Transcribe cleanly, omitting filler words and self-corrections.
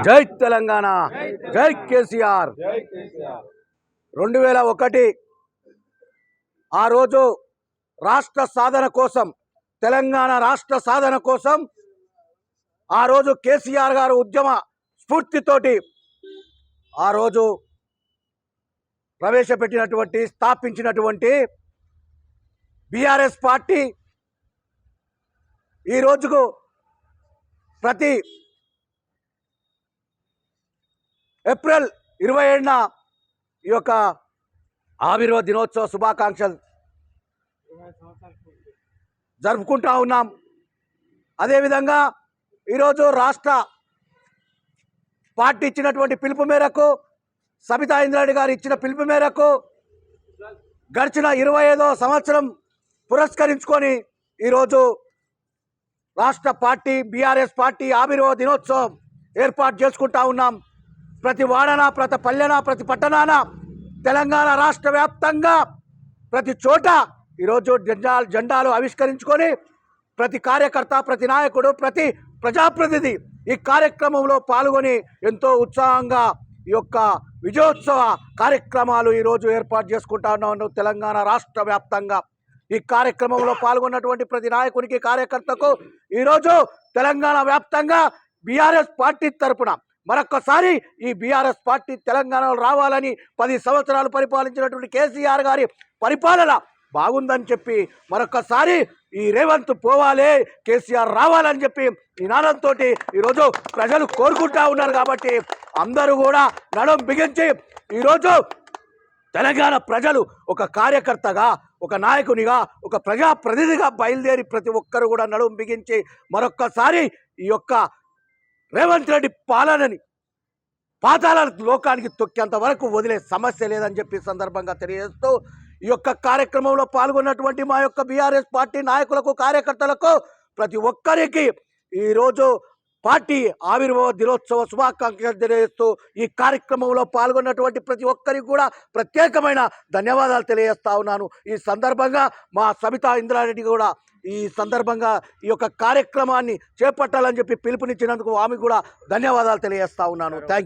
జై తెలంగాణ, జై కేసీఆర్. 2001 ఆ రోజు రాష్ట్ర సాధన కోసం, తెలంగాణ రాష్ట్ర సాధన కోసం ఆ రోజు కేసీఆర్ గారు ఉద్యమ స్ఫూర్తితోటి ఆ రోజు ప్రవేశపెట్టినటువంటి, స్థాపించినటువంటి బీఆర్ఎస్ పార్టీ ఈ రోజుకు ప్రతి ఏప్రిల్ 27న ఈ యొక్క ఆవిర్భావ దినోత్సవ శుభాకాంక్షలు జరుపుకుంటా ఉన్నాం. అదేవిధంగా ఈరోజు రాష్ట్ర పార్టీ ఇచ్చినటువంటి పిలుపు మేరకు, సబితా ఇంద్రారెడ్డి గారు ఇచ్చిన పిలుపు మేరకు గడిచిన 25వ సంవత్సరం పురస్కరించుకొని ఈరోజు రాష్ట్ర పార్టీ బీఆర్ఎస్ పార్టీ ఆవిర్భావ దినోత్సవం ఏర్పాటు చేసుకుంటా ఉన్నాం. ప్రతి వాడన, ప్రతి పల్లెన, ప్రతి పట్టణాన, తెలంగాణ రాష్ట్ర వ్యాప్తంగా ప్రతి చోట ఈరోజు జెండాలు ఆవిష్కరించుకొని ప్రతి కార్యకర్త, ప్రతి నాయకుడు, ప్రతి ప్రజాప్రతినిధి ఈ కార్యక్రమంలో పాల్గొని ఎంతో ఉత్సాహంగా ఈ యొక్క విజయోత్సవ కార్యక్రమాలు ఈరోజు ఏర్పాటు చేసుకుంటా ఉన్నాను తెలంగాణ రాష్ట్ర వ్యాప్తంగా. ఈ కార్యక్రమంలో పాల్గొన్నటువంటి ప్రతి నాయకునికి, కార్యకర్తకు ఈరోజు తెలంగాణ వ్యాప్తంగా బీఆర్ఎస్ పార్టీ తరపున మరొక్కసారి ఈ బీఆర్ఎస్ పార్టీ తెలంగాణలో రావాలని, 10 సంవత్సరాలు పరిపాలించినటువంటి కేసీఆర్ గారి పరిపాలన బాగుందని చెప్పి మరొక్కసారి ఈ రేవంత్ పోవాలి, కేసీఆర్ రావాలని చెప్పి నినాదంతో ఈరోజు ప్రజలు కోరుకుంటా ఉన్నారు. కాబట్టి అందరూ కూడా నడుం బిగించి ఈరోజు తెలంగాణ ప్రజలు ఒక కార్యకర్తగా, ఒక నాయకునిగా, ఒక ప్రజాప్రతినిధిగా బయలుదేరి ప్రతి ఒక్కరు కూడా నడుం బిగించి మరొక్కసారి ఈ యొక్క రేవంత్ రెడ్డి పాలనని పాతాళ లోకానికి తొక్కేంత వరకు వదిలే సమస్య లేదని చెప్పి సందర్భంగా తెలియజేస్తూ ఈ యొక్క కార్యక్రమంలో పాల్గొన్నటువంటి మా యొక్క బీఆర్ఎస్ పార్టీ నాయకులకు, కార్యకర్తలకు ప్రతి ఒక్కరికి ఈరోజు పార్టీ ఆవిర్భావ దినోత్సవ శుభాకాంక్షలు తెలియజేస్తూ ఈ కార్యక్రమంలో పాల్గొన్నటువంటి ప్రతి ఒక్కరికి కూడా ప్రత్యేకమైన ధన్యవాదాలు తెలియజేస్తా ఉన్నాను. ఈ సందర్భంగా మా సబితా ఇంద్రారెడ్డి కూడా ఈ సందర్భంగా ఈ యొక్క కార్యక్రమాన్ని చేపట్టాలని చెప్పి పిలుపునిచ్చినందుకు ఆమెకు కూడా ధన్యవాదాలు తెలియజేస్తా ఉన్నాను. Thank you.